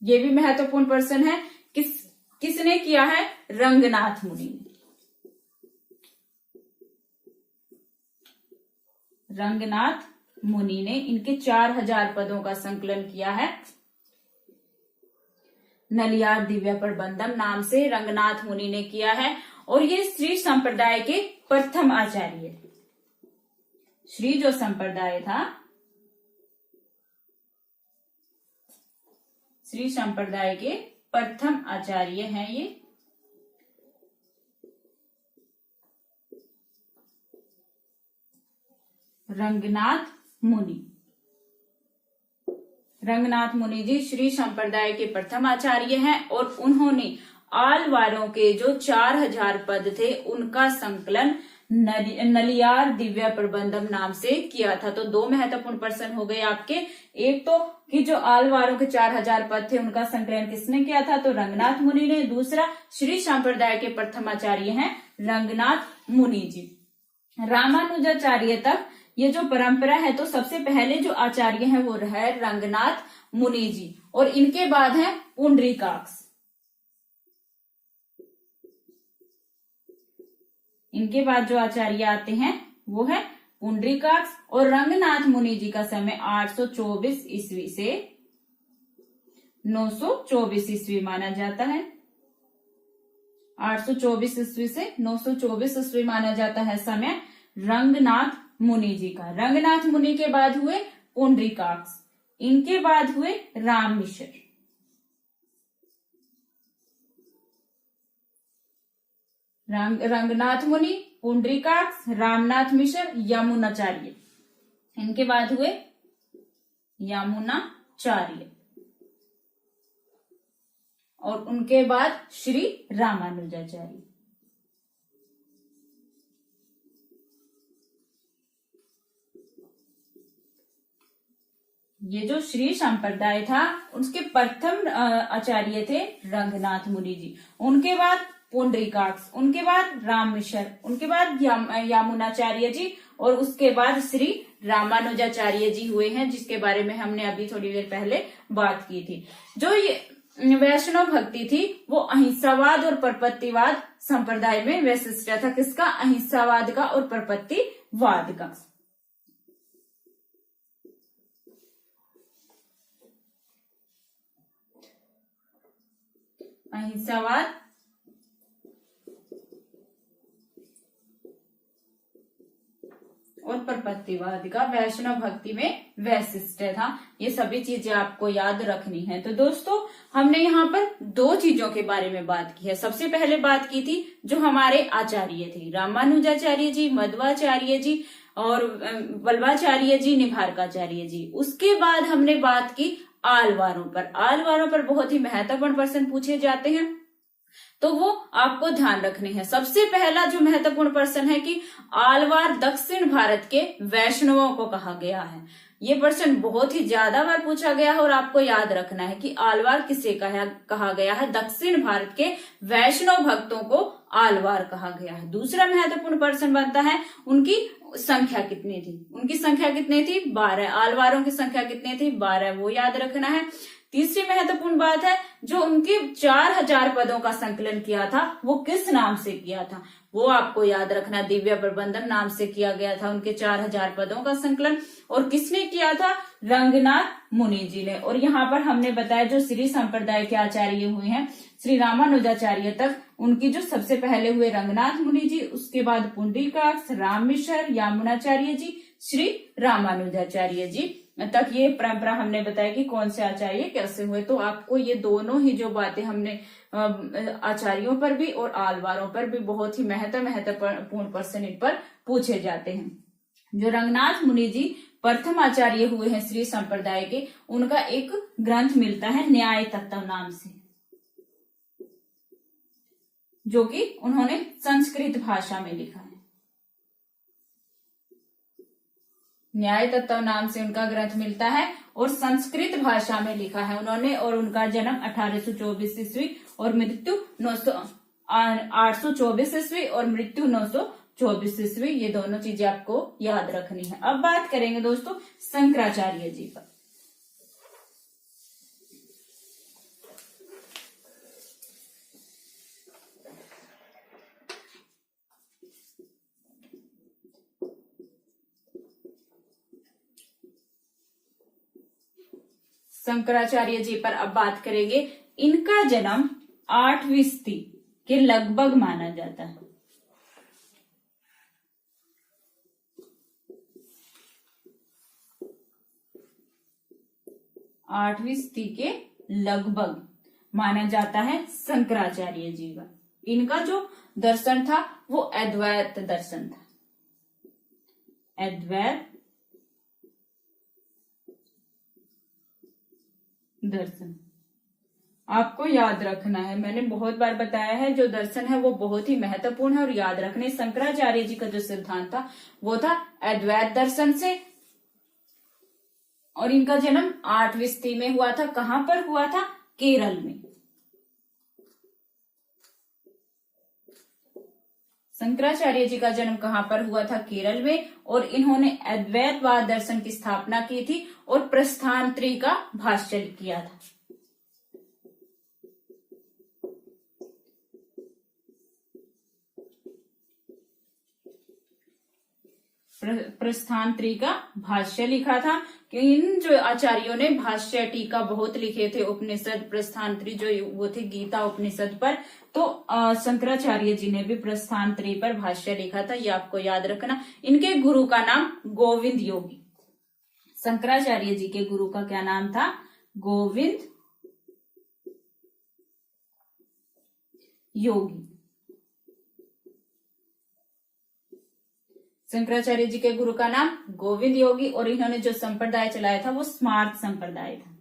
Speaker 1: ये भी महत्वपूर्ण प्रश्न है। किसने किया है? रंगनाथ मुनि ने। रंगनाथ मुनि ने इनके 4000 पदों का संकलन किया है। नलियार दिव्य प्रबंधम नाम से रंगनाथ मुनि ने किया है। और ये श्री संप्रदाय के प्रथम आचार्य। श्री जो संप्रदाय था श्री संप्रदाय के प्रथम आचार्य हैं ये। रंगनाथ मुनि। रंगनाथ मुनि जी श्री संप्रदाय के प्रथम आचार्य हैं और उन्होंने आलवारों के जो 4000 पद थे उनका संकलन नलियार दिव्य प्रबंधम नाम से किया था। तो दो महत्वपूर्ण प्रश्न हो गए आपके। एक तो कि जो आलवारों के 4000 पद थे उनका संकलन किसने किया था, तो रंगनाथ मुनि ने। दूसरा, श्री संप्रदाय के प्रथम आचार्य हैं रंगनाथ मुनि जी। रामानुजाचार्य तक ये जो परंपरा है, तो सबसे पहले जो आचार्य हैं वो है रंगनाथ मुनि जी और इनके बाद है पुंडरीकाक्ष। इनके बाद जो आचार्य आते हैं वो है पुंडरीकाक्ष और रंगनाथ मुनि जी का समय 824 ईस्वी से 924 ईस्वी माना जाता है। 824 ईस्वी से 924 ईस्वी माना जाता है समय रंगनाथ मुनि जी का। रंगनाथ मुनि के बाद हुए पुंडरीकाक्ष, इनके बाद हुए राम मिश्र। रंगनाथ मुनि, पुंडरीकाक्ष, रामनाथ मिश्र, यमुनाचार्य। इनके बाद हुए यमुनाचार्य और उनके बाद श्री रामानुजाचार्य। ये जो श्री संप्रदाय था उसके प्रथम आचार्य थे रंगनाथ मुनि जी, उनके बाद पुंडरीकाक्ष, उनके बाद राम मिश्र, उनके बाद यमुनाचार्य जी और उसके बाद श्री रामानुजाचार्य जी हुए हैं, जिसके बारे में हमने अभी थोड़ी देर पहले बात की थी। जो ये वैष्णव भक्ति थी वो अहिंसावाद और प्रपत्तिवाद संप्रदाय में विशिष्ट था। किसका? अहिंसावाद का और प्रपत्तिवाद का। अहिंसावाद और प्रपत्तिवाद का वैष्णव भक्ति में वैशिष्ट था। ये सभी चीजें आपको याद रखनी है। तो दोस्तों हमने यहाँ पर दो चीजों के बारे में बात की है। सबसे पहले बात की थी जो हमारे आचार्य थे, रामानुजाचार्य जी, मध्वाचार्य जी और वल्लभाचार्य जी, निम्बार्काचार्य जी। उसके बाद हमने बात की आलवारों पर। आलवारों पर बहुत ही महत्वपूर्ण प्रश्न पूछे जाते हैं, तो वो आपको ध्यान रखने हैं। सबसे पहला जो महत्वपूर्ण प्रश्न है कि आलवार दक्षिण भारत के वैष्णवों को कहा गया है। ये प्रश्न बहुत ही ज्यादा बार पूछा गया है और आपको याद रखना है कि आलवार किसे कहा गया है। दक्षिण भारत के वैष्णव भक्तों को आलवार कहा गया है। दूसरा महत्वपूर्ण प्रश्न बनता है उनकी संख्या कितनी थी। उनकी संख्या कितनी थी? 12। आलवारों की संख्या कितनी थी? 12, वो याद रखना है। तीसरी महत्वपूर्ण बात है जो उनके 4000 पदों का संकलन किया था वो किस नाम से किया था, वो आपको याद रखना। दिव्य प्रबंधन नाम से किया गया था उनके 4000 पदों का संकलन। और किसने किया था? रंगनाथ मुनि जी ने। और यहाँ पर हमने बताया जो श्री संप्रदाय के आचार्य हुए हैं श्री रामानुजाचार्य तक, उनकी जो सबसे पहले हुए रंगनाथ मुनि जी, उसके बाद पुंडरीकाक्ष, राम मिश्र, यमुनाचार्य जी, श्री रामानुजाचार्य जी तक ये परंपरा हमने बताया कि कौन से आचार्य कैसे हुए। तो आपको ये दोनों ही जो बातें हमने आचार्यों पर भी और आलवारों पर भी बहुत ही महत्वपूर्ण प्रश्न इन पर पूछे जाते हैं। जो रंगनाथ मुनि जी प्रथम आचार्य हुए हैं श्री संप्रदाय के, उनका एक ग्रंथ मिलता है न्याय तत्व नाम से, जो कि उन्होंने संस्कृत भाषा में लिखा है। न्याय तत्व नाम से उनका ग्रंथ मिलता है और संस्कृत भाषा में लिखा है उन्होंने। और उनका जन्म 1824 ईस्वी और मृत्यु 824 ईस्वी और मृत्यु 924 ईस्वी। ये दोनों चीजें आपको याद रखनी है। अब बात करेंगे दोस्तों शंकराचार्य जी पर। शंकराचार्य जी पर अब बात करेंगे। इनका जन्म 8वीं सदी के लगभग माना जाता है। 8वीं सदी के लगभग माना जाता है शंकराचार्य जी का। इनका जो दर्शन था वो अद्वैत दर्शन था, अद्वैत दर्शन। आपको याद रखना है, मैंने बहुत बार बताया है, जो दर्शन है वो बहुत ही महत्वपूर्ण है और याद रखने। शंकराचार्य जी का जो सिद्धांत था वो था अद्वैत दर्शन से, और इनका जन्म 8वीं सदी में हुआ था। कहां पर हुआ था? केरल में। शंकराचार्य जी का जन्म कहां पर हुआ था? केरल में। और इन्होंने अद्वैतवाद दर्शन की स्थापना की थी और प्रस्थानत्रयी का भाष्य किया था। प्रस्थानत्रयी का भाष्य लिखा था कि इन जो आचार्यों ने भाष्य टीका बहुत लिखे थे उपनिषद प्रस्थानत्रयी जो वो थे गीता उपनिषद पर, तो शंकराचार्य जी ने भी प्रस्थानत्रयी पर भाष्य लिखा था, ये आपको याद रखना। इनके गुरु का नाम गोविंद योगी। शंकराचार्य जी के गुरु का क्या नाम था? गोविंद योगी। शंकराचार्य जी के गुरु का नाम गोविंद योगी, और इन्होंने जो संप्रदाय चलाया था वो स्मार्त संप्रदाय था,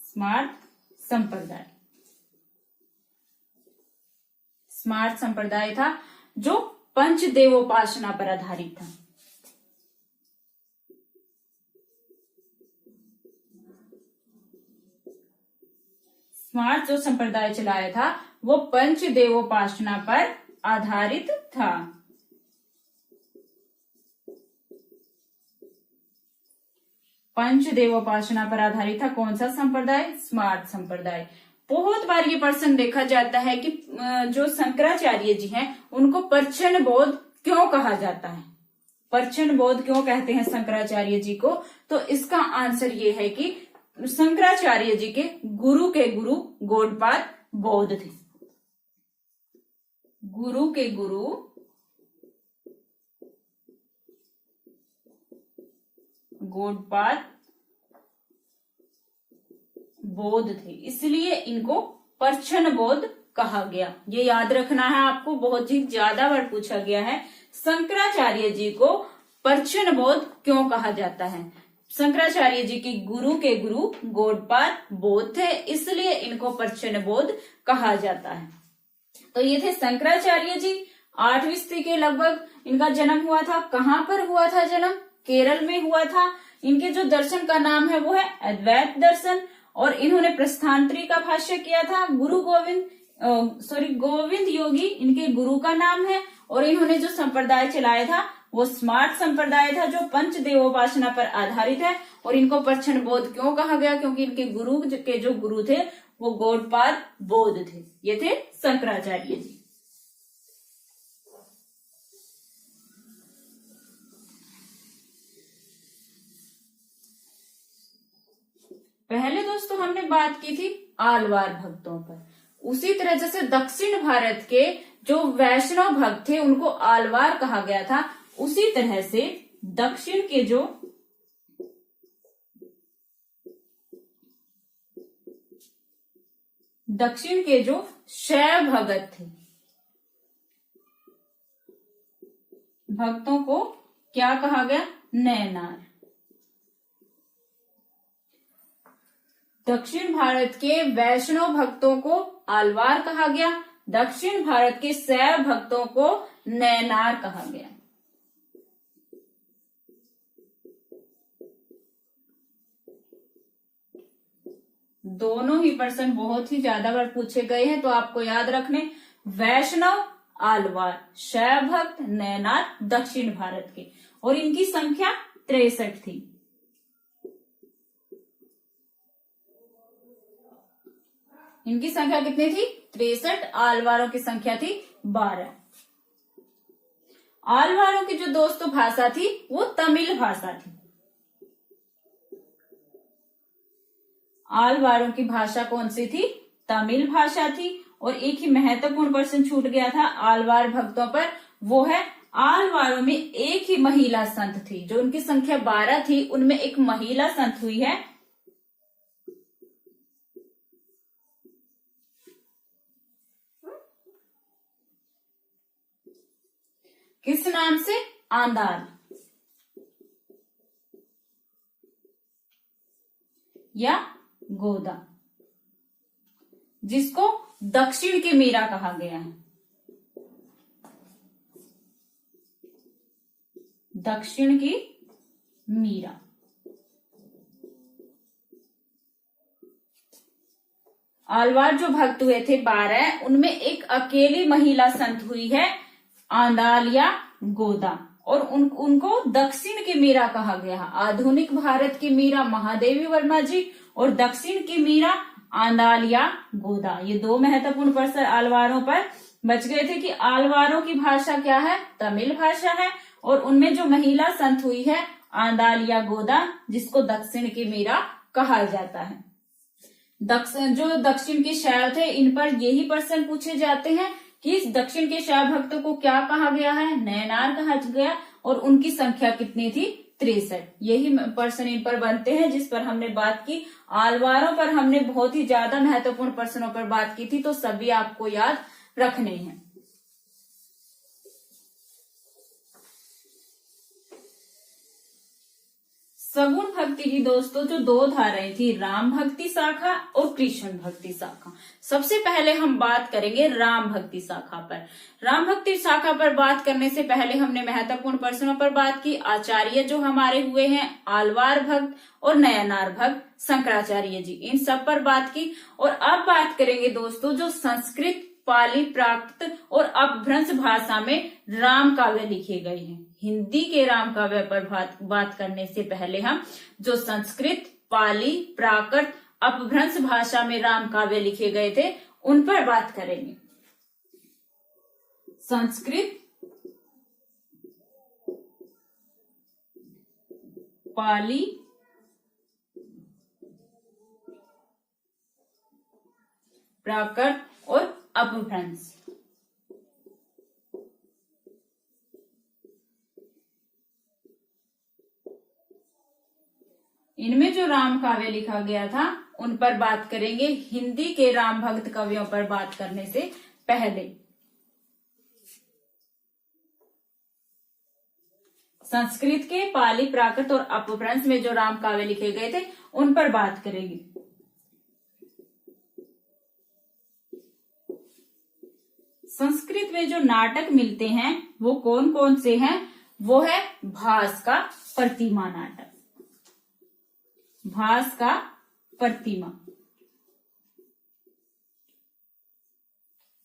Speaker 1: स्मार्त संप्रदाय। स्मार्त संप्रदाय था जो पंचदेवोपासना पर आधारित था। स्मार्त जो संप्रदाय चलाया था वो पंचदेवोपासना पर आधारित था। पंचदेवोपासना पर आधारित था। कौन सा संप्रदाय? स्मार्त संप्रदाय। बहुत बार ये प्रश्न देखा जाता है कि जो शंकराचार्य जी हैं उनको परछन बौद्ध क्यों कहा जाता है? परछन बौद्ध क्यों कहते हैं शंकराचार्य जी को? तो इसका आंसर ये है कि शंकराचार्य जी के गुरु गौड़पाद बौद्ध थे। गुरु के गुरु गौड़पाद बौद्ध थे, इसलिए इनको परछन बौद्ध कहा गया। ये याद रखना है आपको, बहुत ही ज्यादा बार पूछा गया है। शंकराचार्य जी को परछन बौद्ध क्यों कहा जाता है? शंकराचार्य जी के गुरु गौड़पाद बौद्ध थे, इसलिए इनको परछन बौद्ध कहा जाता है। तो ये थे शंकराचार्य जी। 8वीं सदी के लगभग इनका जन्म हुआ था। कहां पर हुआ था जन्म? केरल में हुआ था। इनके जो दर्शन का नाम है वो है अद्वैत दर्शन, और इन्होंने प्रस्थानत्रयी का भाष्य किया था। गोविंद योगी इनके गुरु का नाम है, और इन्होंने जो संप्रदाय चलाया था वो स्मार्त संप्रदाय था जो पंचदेवोपासना पर आधारित है। और इनको परछन बौद्ध क्यों कहा गया? क्योंकि इनके गुरु थे वो गौड़पाद बौद्ध थे। ये थे शंकराचार्य जी। पहले दोस्तों हमने बात की थी आलवार भक्तों पर। उसी तरह जैसे दक्षिण भारत के जो वैष्णव भक्त थे उनको आलवार कहा गया था, उसी तरह से दक्षिण के जो शैव भगत थे, भक्तों को क्या कहा गया? नैनार। दक्षिण भारत के वैष्णव भक्तों को आलवार कहा गया, दक्षिण भारत के शैव भक्तों को नैनार कहा गया। दोनों ही प्रश्न बहुत ही ज्यादा बार पूछे गए हैं, तो आपको याद रखने वैष्णव आलवार, शैव भक्त नैनार दक्षिण भारत के, और इनकी संख्या 63 थी। इनकी संख्या कितनी थी? 63। आलवारों की संख्या थी 12। आलवारों की जो दोस्तों भाषा थी वो तमिल भाषा थी। आलवारों की भाषा कौन सी थी? तमिल भाषा थी। और एक ही महत्वपूर्ण प्रश्न छूट गया था आलवार भक्तों पर, वो है आलवारों में एक ही महिला संत थी। जो उनकी संख्या 12 थी उनमें एक महिला संत हुई है किस नाम से? आंदाल या गोदा, जिसको दक्षिण की मीरा कहा गया है। दक्षिण की मीरा। आलवार जो भक्त हुए थे 12, उनमें एक अकेली महिला संत हुई है आंदाल या गोदा, और उनको दक्षिण की मीरा कहा गया है। आधुनिक भारत की मीरा महादेवी वर्मा जी और दक्षिण की मीरा आंदाल या गोदा। ये दो महत्वपूर्ण प्रश्न आलवारों पर बच गए थे कि आलवारों की भाषा क्या है? तमिल भाषा है, और उनमें जो महिला संत हुई है आंदाल या गोदा, जिसको दक्षिण की मीरा कहा जाता है। जो दक्षिण के शैव थे, इन पर यही प्रश्न पूछे जाते हैं कि इस दक्षिण के शैव भक्तों को क्या कहा गया है? नयनार कहा गया, और उनकी संख्या कितनी थी? 63। यही प्रश्न इन पर बनते हैं, जिस पर हमने बात की। आलवारों पर हमने बहुत ही ज्यादा महत्वपूर्ण प्रश्नों पर बात की थी, तो सभी आपको याद रखने हैं। सगुण भक्ति की दोस्तों जो दो धाराएं थी, राम भक्ति शाखा और कृष्ण भक्ति शाखा। सबसे पहले हम बात करेंगे राम भक्ति शाखा पर। राम भक्ति शाखा पर बात करने से पहले हमने महत्वपूर्ण प्रश्नों पर बात की। आचार्य जो हमारे हुए हैं आलवार भक्त और नयनार भक्त शंकराचार्य जी, इन सब पर बात की। और अब बात करेंगे दोस्तों जो संस्कृत, पाली, प्राकृत और अपभ्रंश भाषा में राम काव्य लिखे गए हैं। हिंदी के राम काव्य पर बात करने से पहले हम जो संस्कृत, पाली, प्राकृत, अपभ्रंश भाषा में राम काव्य लिखे गए थे उन पर बात करेंगे। संस्कृत, पाली, प्राकृत और अपभ्रंश। इनमें जो राम काव्य लिखा गया था उन पर बात करेंगे हिंदी के राम भक्त कवियों पर बात करने से पहले। संस्कृत के, पाली, प्राकृत और अपभ्रंश में जो राम काव्य लिखे गए थे उन पर बात करेंगे। संस्कृत में जो नाटक मिलते हैं वो कौन कौन से हैं? वो है भास का प्रतिमा नाटक, भास का प्रतिमा।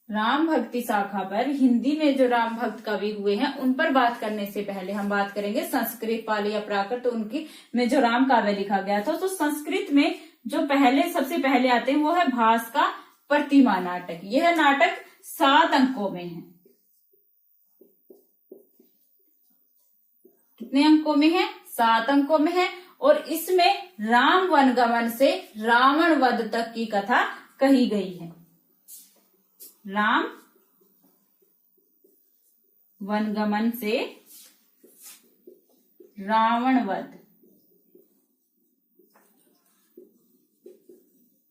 Speaker 1: राम भक्ति शाखा पर हिंदी में जो राम भक्त कवि हुए हैं उन पर बात करने से पहले हम बात करेंगे संस्कृत, पाली या प्राकृत उनकी में जो राम काव्य लिखा गया था। तो संस्कृत में जो सबसे पहले आते हैं वो है भास का प्रतिमा नाटक। यह नाटक 7 अंकों में है। कितने अंकों में है? 7 अंकों में है। और इसमें राम वनगमन से रावण वध तक की कथा कही गई है। राम वनगमन से रावण वध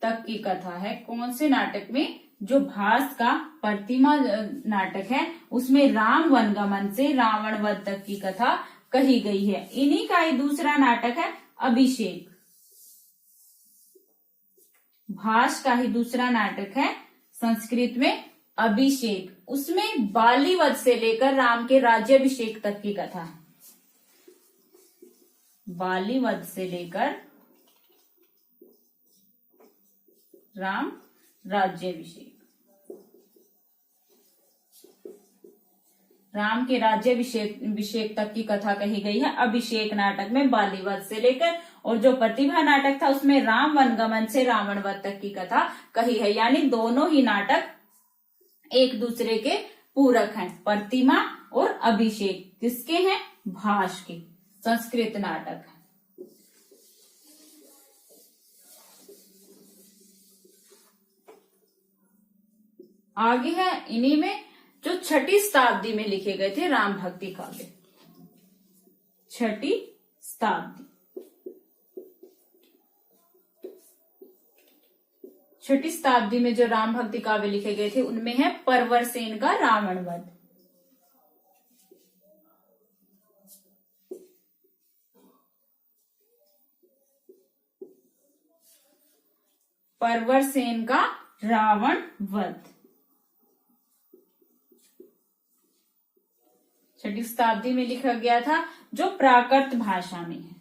Speaker 1: तक की कथा है। कौन से नाटक में? जो भास का प्रतिमा नाटक है उसमें राम वनगमन से रावण वध तक की कथा कही गई है। इन्हीं का ही दूसरा नाटक है अभिषेक। भास का ही दूसरा नाटक है संस्कृत में अभिषेक। उसमें बाली वध से लेकर राम के राज्याभिषेक तक की कथा है। बाली वध से लेकर राम राज्याभिषेक, राम के राज्याभिषेक तक की कथा कही गई है अभिषेक नाटक में, बाली वध से लेकर। और जो प्रतिभा नाटक था उसमें राम वनगमन से रावण वध तक की कथा कही है। यानी दोनों ही नाटक एक दूसरे के पूरक हैं। प्रतिमा और अभिषेक किसके हैं? भास के, संस्कृत नाटक है। आगे है इन्हीं में जो 6ठी शताब्दी में लिखे गए थे राम भक्ति काव्य। 6ठी शताब्दी, 6ठी शताब्दी में जो राम भक्ति काव्य लिखे गए थे उनमें है परवरसेन का रावण वध। परवरसेन का रावण वध। 6वीं शताब्दी में लिखा गया था, जो प्राकृत भाषा में है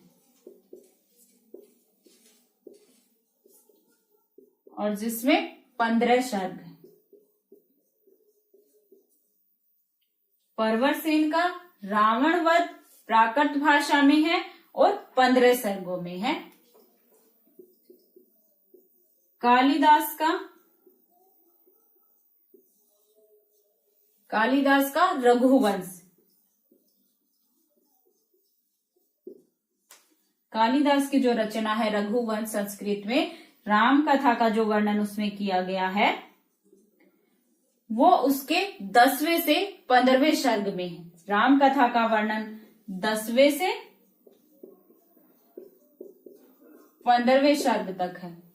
Speaker 1: और जिसमें 15 सर्ग है। परवरसेन का रावण वध प्राकृत भाषा में है और 15 सर्गों में है। कालिदास का रघुवंश। कालिदास की जो रचना है रघुवंश, संस्कृत में राम कथा का जो वर्णन उसमें किया गया है वो उसके 10वें से 15वें सर्ग में है। राम कथा का वर्णन 10वें से 15वें सर्ग तक है।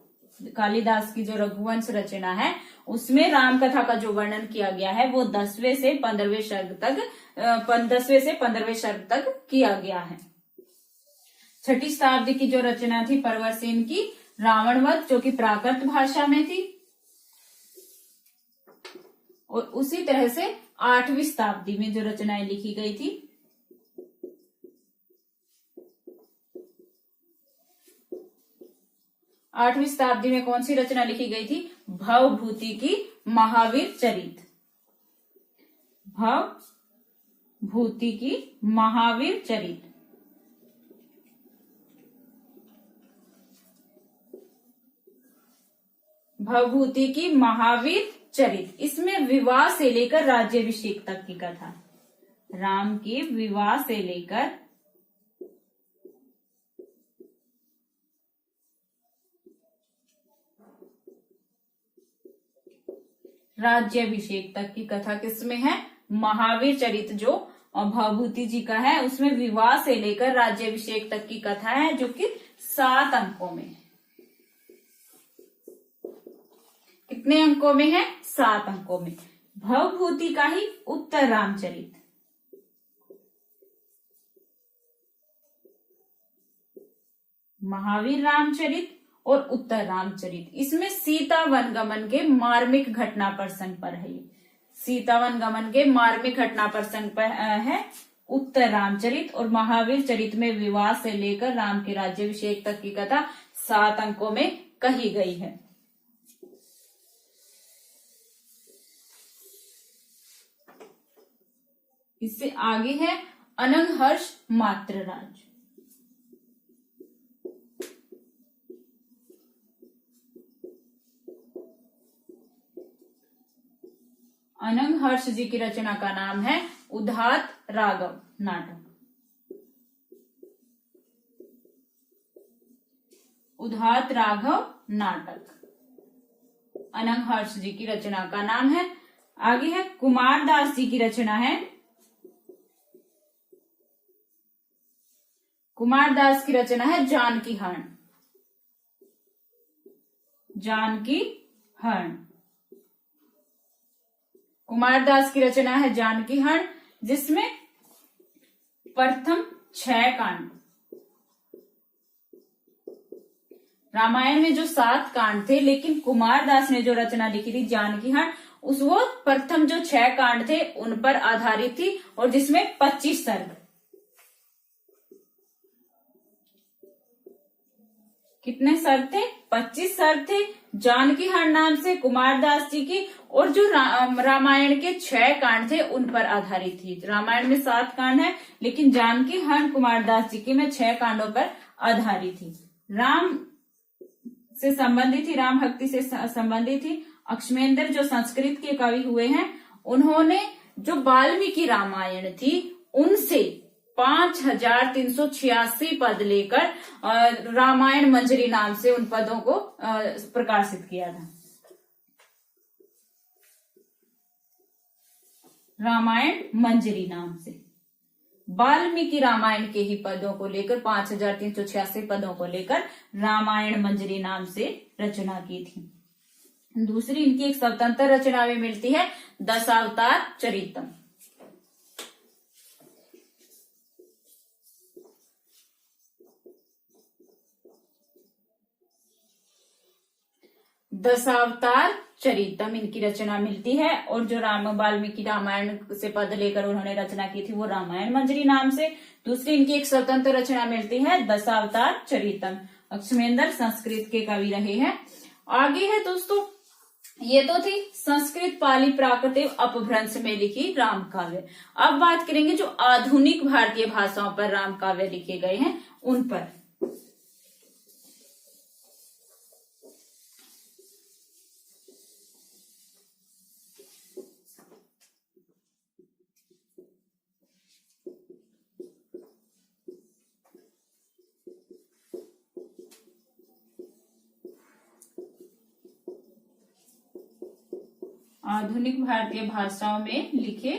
Speaker 1: कालिदास की जो रघुवंश रचना है उसमें राम कथा का जो वर्णन किया गया है वो 10वें से 15वें सर्ग तक किया गया है। 6वीं शताब्दी की जो रचना थी परवरसेन की रावणवध, जो कि प्राकृत भाषा में थी, और उसी तरह से 8वीं शताब्दी में जो रचनाएं लिखी गई थी 8वीं शताब्दी में कौन सी रचना लिखी गई थी? भवभूति की महावीर चरित। भवभूति की महावीर चरित। भवभूति की महावीर चरित, इसमें विवाह से लेकर राज्याभिषेक तक की कथा है। राम के विवाह से लेकर राज्याभिषेक तक की कथा किसमें है? महावीर चरित जो भवभूति जी का है उसमें विवाह से लेकर राज्याभिषेक तक की कथा है, जो कि 7 अंकों में है। कितने अंकों में है? 7 अंकों में। भवभूति का ही उत्तर रामचरित, महावीर रामचरित और उत्तर रामचरित, इसमें सीता वनगमन के मार्मिक घटना प्रसंग पर है। सीता वनगमन के मार्मिक घटना प्रसंग पर है उत्तर रामचरित, और महावीर चरित में विवाह से लेकर राम के राज्याभिषेक तक की कथा 7 अंकों में कही गई है। इससे आगे है अनंगहर्ष मात्रराज। अनंगहर्ष जी की रचना का नाम है उदात राघव नाटक। उदात राघव नाटक अनंगहर्ष जी की रचना का नाम है। आगे है कुमारदास जी की रचना है। कुमारदास की रचना है जानकी हरण। जानकी हरण कुमारदास की रचना है जानकी हरण, जिसमें प्रथम 6 कांड। रामायण में जो 7 कांड थे, लेकिन कुमारदास ने जो रचना लिखी थी जानकी हरण, वो प्रथम जो 6 कांड थे उन पर आधारित थी, और जिसमें 25 सर्ग। कितने सर्ग थे? 25 सर्ग थे जानकी हरण नाम से कुमारदास जी की, और जो रामायण के 6 कांड थे उन पर आधारित थी। रामायण में 7 कांड है, लेकिन जानकी हरण कुमारदास जी की में 6 कांडों पर आधारित थी। राम से संबंधित थी, राम भक्ति से संबंधित थी। अक्ष्मेंद्र जो संस्कृत के कवि हुए हैं, उन्होंने जो वाल्मीकि रामायण थी उनसे 5386 पद लेकर रामायण मंजरी नाम से उन पदों को प्रकाशित किया था। रामायण मंजरी नाम से वाल्मीकि रामायण के ही पदों को लेकर 5386 पदों को लेकर रामायण मंजरी नाम से रचना की थी। दूसरी इनकी एक स्वतंत्र रचना में मिलती है दशावतार चरितम। दशावतार चरितम इनकी रचना मिलती है। और जो राम वाल्मीकि रामायण से पद लेकर उन्होंने रचना की थी वो रामायण मंजरी नाम से। दूसरी इनकी एक स्वतंत्र रचना मिलती है दशावतार चरितम। अश्वमेधर संस्कृत के कवि रहे हैं। आगे है दोस्तों, ये तो थी संस्कृत पाली प्राकृत अपभ्रंश में लिखी राम काव्य। अब बात करेंगे जो आधुनिक भारतीय भाषाओं पर राम काव्य लिखे गए हैं उन पर। आधुनिक भारतीय भाषाओं में लिखे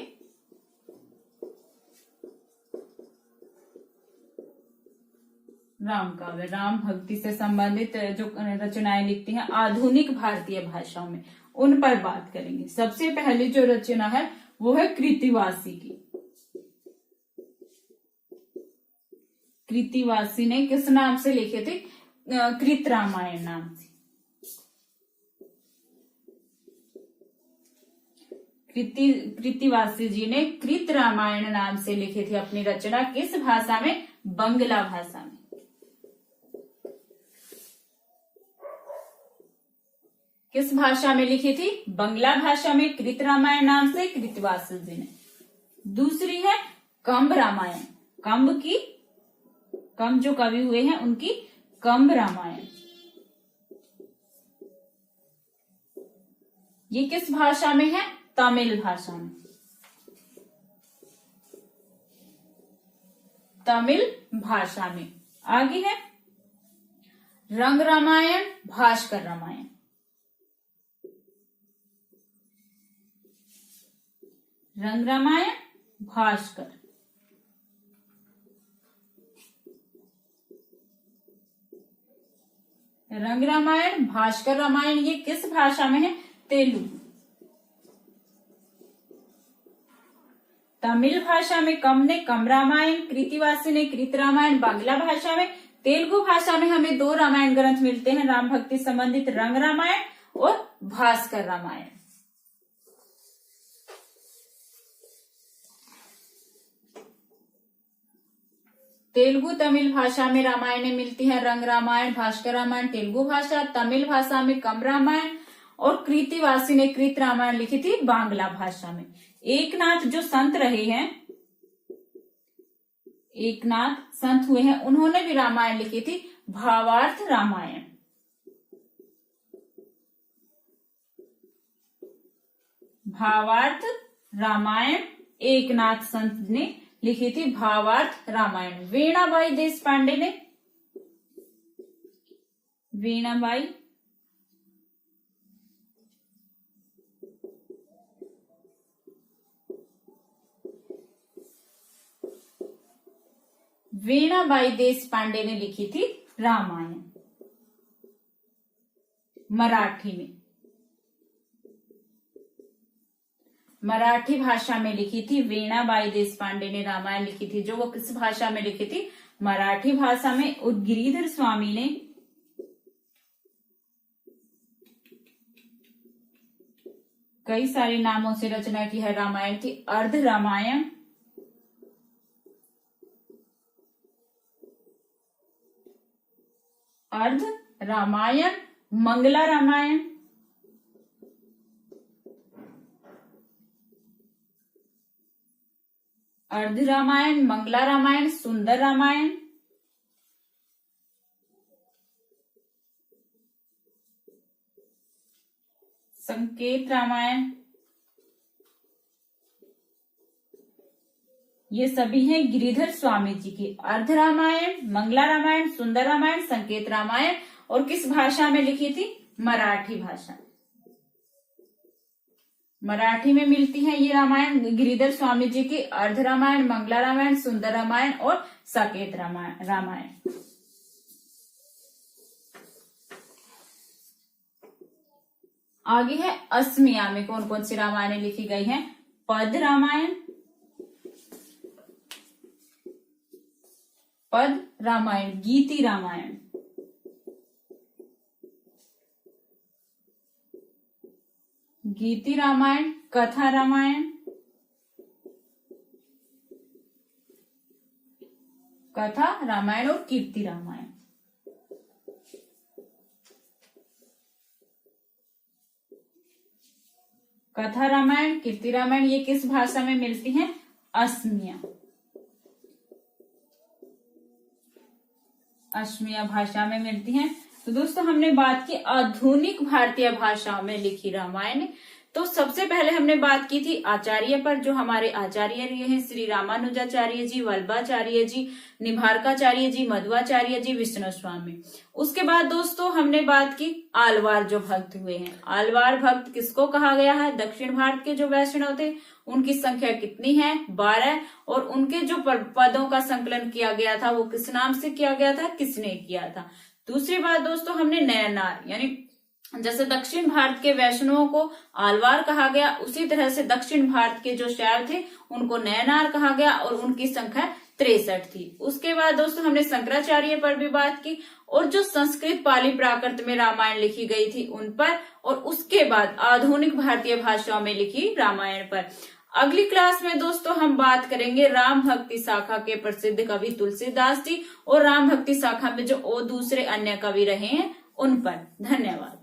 Speaker 1: राम काव्य, राम भक्ति से संबंधित जो रचनाएं लिखती हैं आधुनिक भारतीय भाषाओं में, उन पर बात करेंगे। सबसे पहली जो रचना है वो है कृतिवासी की। कृतिवासी ने किस नाम से लिखे थे? कृत रामायण नाम से। कृतिवासी जी ने कृत रामायण नाम से लिखी थी अपनी रचना। किस भाषा में? बंगला भाषा में। किस भाषा में लिखी थी? बंगला भाषा में कृत रामायण नाम से कृतिवासी जी ने। दूसरी है कंब रामायण। कंब जो कवि हुए हैं उनकी कंब रामायण। ये किस भाषा में है? तमिल भाषा में। तमिल भाषा में। आगे है रंग रामायण, भास्कर रामायण। रंग रामायण, भास्कर। रंग रामायण, भास्कर रामायण ये किस भाषा में है? तेलुगु। तमिल भाषा में कम ने कम रामायण, कृतिवासी ने कृत रामायण बांग्ला भाषा में। तेलुगु भाषा में हमें दो रामायण ग्रंथ मिलते हैं राम भक्ति संबंधित, रंग रामायण और भास्कर रामायण। तेलुगु तमिल भाषा में रामायण मिलती है रंग रामायण, भास्कर रामायण तेलुगु भाषा। तमिल भाषा में कम रामायण और कृतिवासी ने कृत रामायण लिखी थी बांग्ला भाषा में। एकनाथ जो संत रहे हैं, एकनाथ संत हुए हैं, उन्होंने भी रामायण लिखी थी भावार्थ रामायण। भावार्थ रामायण एकनाथ संत ने लिखी थी भावार्थ रामायण। वीणाबाई देशपांडे ने, वीणाबाई देशपांडे ने लिखी थी रामायण मराठी में। मराठी भाषा में लिखी थी वीणाबाई देशपांडे ने रामायण लिखी थी। जो वो किस भाषा में लिखी थी? मराठी भाषा में। और गिरिधर स्वामी ने कई सारे नामों से रचना की है रामायण की। अर्ध रामायण, अर्ध रामायण, मंगला रामायण, अर्ध रामायण, मंगला रामायण, सुंदर रामायण, संकेत रामायण, ये सभी हैं गिरिधर स्वामी जी की। अर्ध रामायण, मंगला रामायण, सुंदर रामायण, संकेत रामायण। और किस भाषा में लिखी थी? मराठी भाषा। मराठी में मिलती है ये रामायण गिरिधर स्वामी जी की। अर्ध रामायण, मंगला रामायण, सुंदर रामायण और संकेत रामायण। आगे है असमिया में कौन कौन सी रामायण लिखी गई हैं? पद रामायण, पद रामायण, गीति रामायण, कीर्ति रामायण, कथा रामायण, कथा रामायण और कीर्ति रामायण। कथा रामायण, कीर्ति रामायण ये किस भाषा में मिलती हैं? असमिया, असमिया भाषा में मिलती हैं। तो दोस्तों हमने बात की आधुनिक भारतीय भाषाओं में लिखी रामायण। तो सबसे पहले हमने बात की थी आचार्य पर, जो हमारे आचार्य रहे हैं श्री रामानुजाचार्य जी, वल्लभाचार्य जी, निम्बार्काचार्य जी, मध्वाचार्य जी, विष्णु स्वामी। उसके बाद दोस्तों हमने बात की आलवार जो भक्त हुए हैं। आलवार भक्त किसको कहा गया है? दक्षिण भारत के जो वैष्णव थे उनकी संख्या कितनी है? 12। और उनके जो पदों का संकलन किया गया था वो किस नाम से किया गया था? किसने किया था? दूसरी बात दोस्तों हमने नयनार, यानी जैसे दक्षिण भारत के वैष्णवों को आलवार कहा गया, उसी तरह से दक्षिण भारत के जो शैव थे उनको नयनार कहा गया और उनकी संख्या 63 थी। उसके बाद दोस्तों हमने शंकराचार्य पर भी बात की और जो संस्कृत पाली प्राकृत में रामायण लिखी गई थी उन पर, और उसके बाद आधुनिक भारतीय भाषाओं में लिखी रामायण पर। अगली क्लास में दोस्तों हम बात करेंगे राम भक्ति शाखा के प्रसिद्ध कवि तुलसीदास जी और राम भक्ति शाखा में जो और दूसरे अन्य कवि रहे हैं उन पर। धन्यवाद।